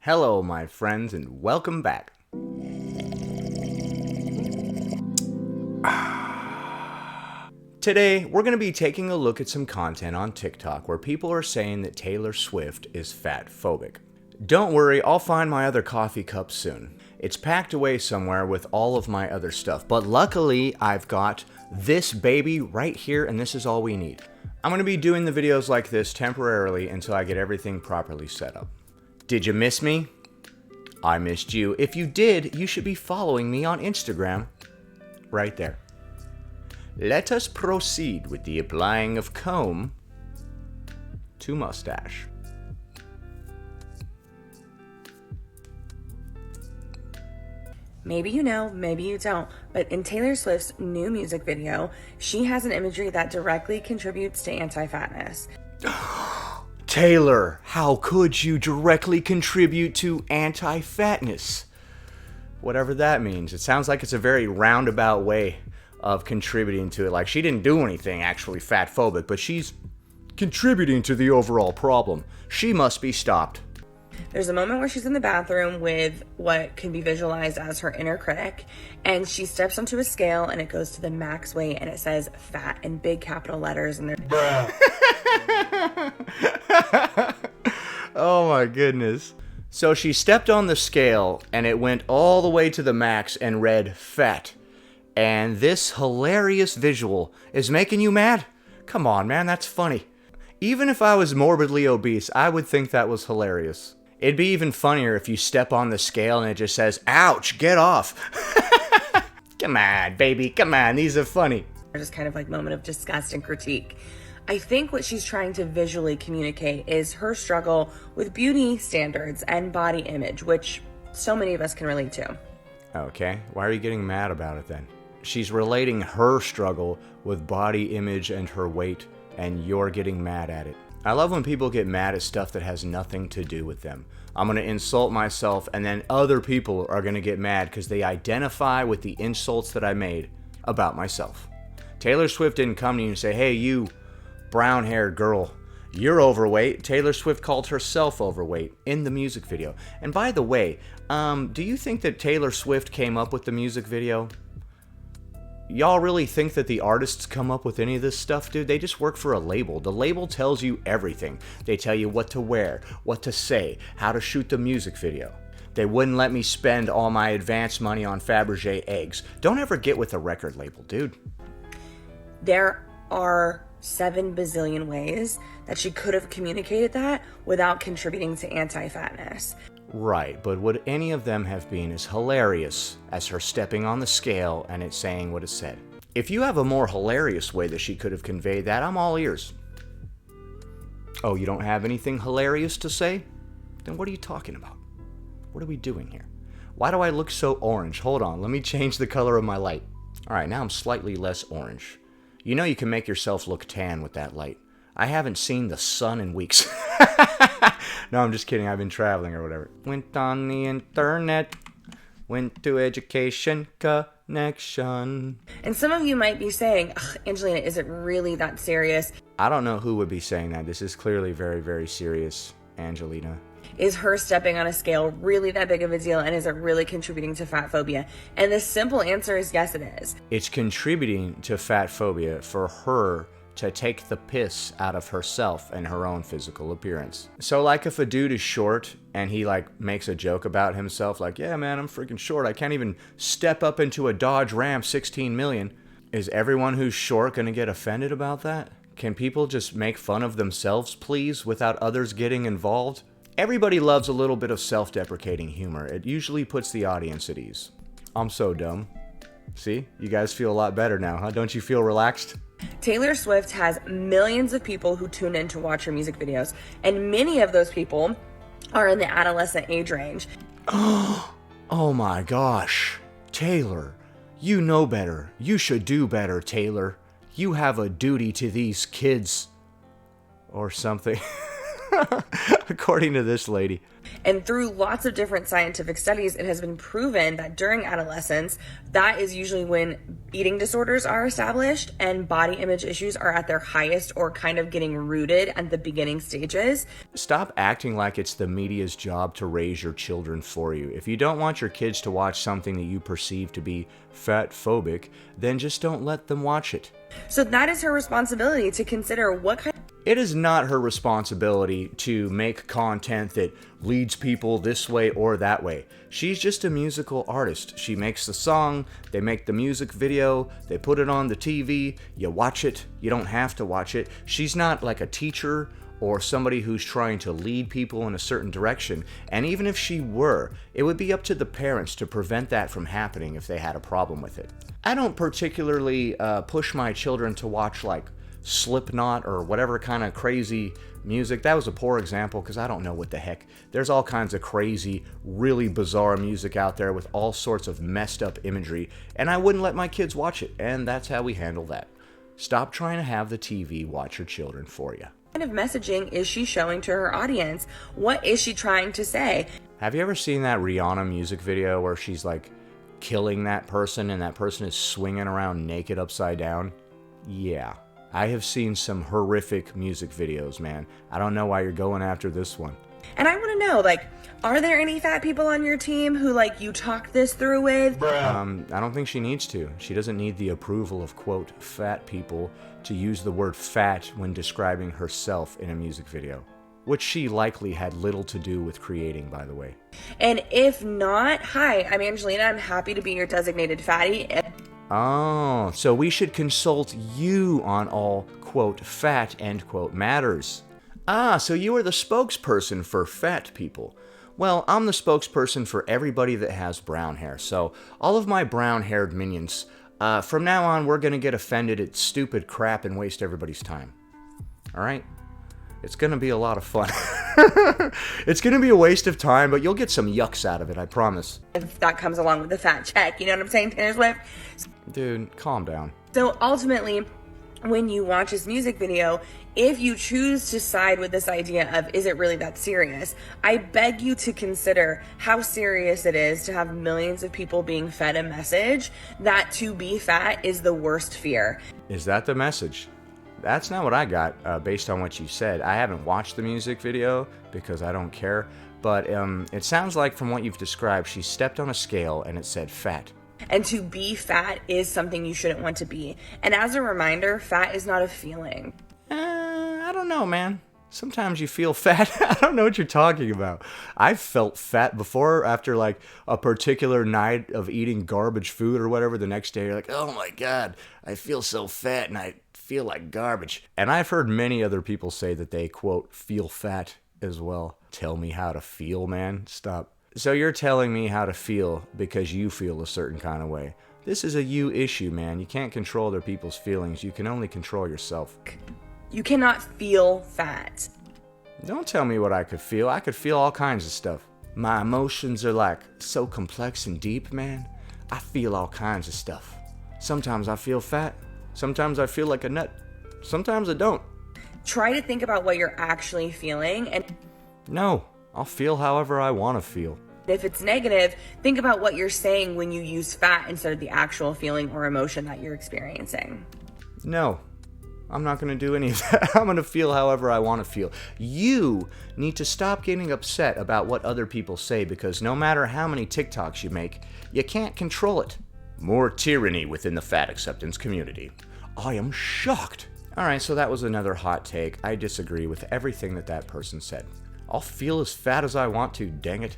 Hello, my friends, and welcome back. Today, we're going to be taking a look at some content on TikTok where people are saying that Taylor Swift is fatphobic. Don't worry, I'll find my other coffee cup soon. It's packed away somewhere with all of my other stuff, but luckily I've got this baby right here, and this is all we need. I'm going to be doing the videos like this temporarily until I get everything properly set up. Did you miss me? I missed you. If you did, you should be following me on Instagram right there. Let us proceed with the applying of comb to mustache. Maybe you know, maybe you don't, but in Taylor Swift's new music video, she has an imagery that directly contributes to anti-fatness. Taylor, how could you directly contribute to anti-fatness? Whatever that means. It sounds like it's a very roundabout way of contributing to it. Like, she didn't do anything actually fatphobic, but she's contributing to the overall problem. She must be stopped. There's a moment where she's in the bathroom with what can be visualized as her inner critic, and she steps onto a scale and it goes to the max weight and it says fat in big capital letters and they're Oh my goodness. So she stepped on the scale and it went all the way to the max and read fat. And this hilarious visual is making you mad? Come on, man, that's funny. Even if I was morbidly obese, I would think that was hilarious. It'd be even funnier if you step on the scale and it just says, ouch, get off. Come on, baby, come on, these are funny. just kind of like moment of disgust and critique. I think what she's trying to visually communicate is her struggle with beauty standards and body image, which so many of us can relate to. Okay, why are you getting mad about it then? She's relating her struggle with body image and her weight, and you're getting mad at it. I love when people get mad at stuff that has nothing to do with them. I'm going to insult myself, and then other people are going to get mad because they identify with the insults that I made about myself. Taylor Swift didn't come to you and say, hey, you brown-haired girl, you're overweight. Taylor Swift called herself overweight in the music video. And by the way, do you think that Taylor Swift came up with the music video? Y'all really think that the artists come up with any of this stuff, dude? They just work for a label. The label tells you everything. They tell you what to wear, what to say, how to shoot the music video. They wouldn't let me spend all my advance money on Fabergé eggs. Don't ever get with a record label, dude. There are 7 bazillion ways that she could have communicated that without contributing to anti-fatness. Right, but would any of them have been as hilarious as her stepping on the scale and it saying what it said? If you have a more hilarious way that she could have conveyed that, I'm all ears. Oh, you don't have anything hilarious to say? Then what are you talking about? What are we doing here? Why do I look so orange? Hold on, let me change the color of my light. Alright, now I'm slightly less orange. You know you can make yourself look tan with that light. I haven't seen the sun in weeks. No, I'm just kidding. I've been traveling or whatever. Went on the internet. Went to education connection. And some of you might be saying, Angelina, is it really that serious? I don't know who would be saying that. This is clearly very, very serious, Angelina. Is her stepping on a scale really that big of a deal, and is it really contributing to fat phobia? And the simple answer is yes, it is. It's contributing to fat phobia for her to take the piss out of herself and her own physical appearance. So like if a dude is short and he like makes a joke about himself like, yeah man, I'm freaking short, I can't even step up into a Dodge Ram 16 million. Is everyone who's short gonna get offended about that? Can people just make fun of themselves, please, without others getting involved? Everybody loves a little bit of self-deprecating humor. It usually puts the audience at ease. I'm so dumb. See, you guys feel a lot better now, huh? Don't you feel relaxed? Taylor Swift has millions of people who tune in to watch her music videos, and many of those people are in the adolescent age range. Oh my gosh. Taylor, you know better. You should do better, Taylor. You have a duty to these kids. Or something. according to this lady. And through lots of different scientific studies, it has been proven that during adolescence, that is usually when eating disorders are established and body image issues are at their highest or kind of getting rooted at the beginning stages. Stop acting like it's the media's job to raise your children for you. If you don't want your kids to watch something that you perceive to be fatphobic, then just don't let them watch it. So that is her responsibility to consider what kind. It is not her responsibility to make content that leads people this way or that way. She's just a musical artist. She makes the song, they make the music video, they put it on the TV, you watch it, you don't have to watch it. She's not like a teacher or somebody who's trying to lead people in a certain direction. And even if she were, it would be up to the parents to prevent that from happening if they had a problem with it. I don't particularly push my children to watch like Slipknot or whatever kind of crazy music. That was a poor example because I don't know what the heck. There's all kinds of crazy, really bizarre music out there with all sorts of messed up imagery, and I wouldn't let my kids watch it, and that's how we handle that. Stop trying to have the TV watch your children for you. What kind of messaging is she showing to her audience? What is she trying to say? Have you ever seen that Rihanna music video where she's like killing that person and that person is swinging around naked upside down? Yeah. I have seen some horrific music videos, man. I don't know why you're going after this one. And I want to know, like, are there any fat people on your team who, like, you talked this through with? I don't think she needs to. She doesn't need the approval of, quote, fat people to use the word fat when describing herself in a music video, which she likely had little to do with creating, by the way. And if not, hi, I'm Angelina. I'm happy to be your designated fatty. Oh, so we should consult you on all, quote, fat, end quote, matters. Ah, so you are the spokesperson for fat people. Well, I'm the spokesperson for everybody that has brown hair. So all of my brown-haired minions, from now on, we're going to get offended at stupid crap and waste everybody's time. All right? It's going to be a lot of fun. It's going to be a waste of time, but you'll get some yucks out of it, I promise. If that comes along with the fat check, you know what I'm saying, Taylor Swift? Dude, calm down. So ultimately, when you watch this music video, if you choose to side with this idea of, is it really that serious? I beg you to consider how serious it is to have millions of people being fed a message that to be fat is the worst fear. Is that the message? That's not what I got, based on what you said. I haven't watched the music video because I don't care, but it sounds like from what you've described, she stepped on a scale and it said fat. And to be fat is something you shouldn't want to be. And as a reminder, fat is not a feeling. I don't know, man. Sometimes you feel fat. I don't know what you're talking about. I've felt fat before after like a particular night of eating garbage food or whatever. The next day you're like, oh my God, I feel so fat and I feel like garbage. And I've heard many other people say that they, quote, feel fat as well. Tell me how to feel, man. Stop. So you're telling me how to feel because you feel a certain kind of way. This is a you issue, man. You can't control other people's feelings. You can only control yourself. You cannot feel fat. Don't tell me what I could feel. I could feel all kinds of stuff. My emotions are like so complex and deep, man. I feel all kinds of stuff. Sometimes I feel fat. Sometimes I feel like a nut. Sometimes I don't. Try to think about what you're actually feeling, and no, I'll feel however I want to feel. If it's negative, think about what you're saying when you use fat instead of the actual feeling or emotion that you're experiencing. No, I'm not going to do any of that. I'm going to feel however I want to feel. You need to stop getting upset about what other people say because no matter how many TikToks you make, you can't control it. More tyranny within the fat acceptance community. I am shocked. Alright, so that was another hot take. I disagree with everything that person said. I'll feel as fat as I want to, dang it.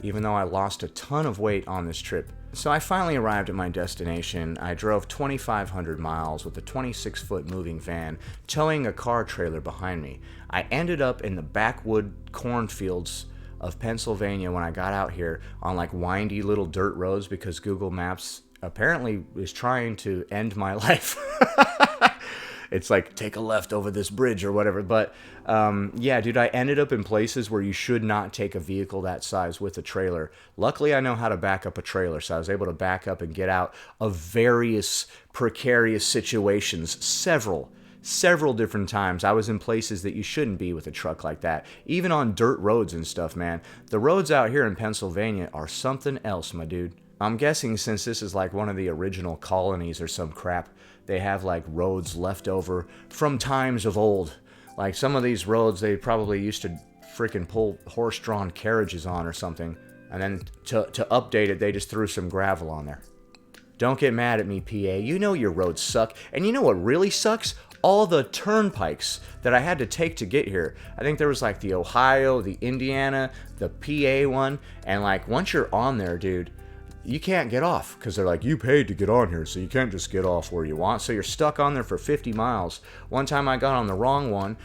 Even though I lost a ton of weight on this trip. So I finally arrived at my destination. I drove 2,500 miles with a 26-foot moving van, towing a car trailer behind me. I ended up in the backwood cornfields of Pennsylvania when I got out here on like windy little dirt roads because Google Maps apparently is trying to end my life. It's like, take a left over this bridge or whatever. But yeah, dude, I ended up in places where you should not take a vehicle that size with a trailer. Luckily, I know how to back up a trailer, so I was able to back up and get out of various precarious situations, several several different times. I was in places that you shouldn't be with a truck like that. Even on dirt roads and stuff, man. The roads out here in Pennsylvania are something else, my dude. I'm guessing since this is like one of the original colonies or some crap, they have like roads left over from times of old. Like some of these roads they probably used to freaking pull horse-drawn carriages on or something. And then to update it, they just threw some gravel on there. Don't get mad at me, PA. You know your roads suck. And you know what really sucks? All the turnpikes that I had to take to get here. I think there was like the Ohio, the Indiana, the PA one. And like once you're on there, dude, you can't get off. Because they're like, you paid to get on here, so you can't just get off where you want. So you're stuck on there for 50 miles. One time I got on the wrong one.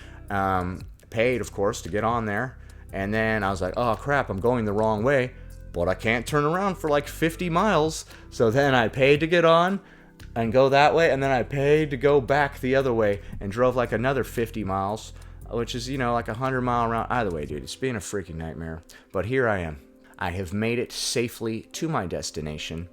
Paid, of course, to get on there. And then I was like, oh crap, I'm going the wrong way. But I can't turn around for like 50 miles. So then I paid to get on and go that way. And then I paid to go back the other way and drove like another 50 miles, which is, you know, like 100-mile round. Either way, dude, it's been a freaking nightmare. But here I am. I have made it safely to my destination.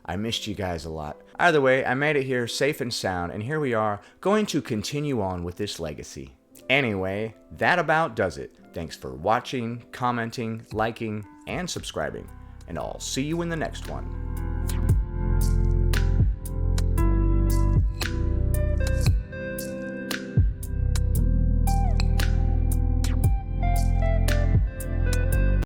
I missed you guys a lot. Either way, I made it here safe and sound. And here we are going to continue on with this legacy. Anyway, that about does it. Thanks for watching, commenting, liking, and subscribing. And I'll see you in the next one.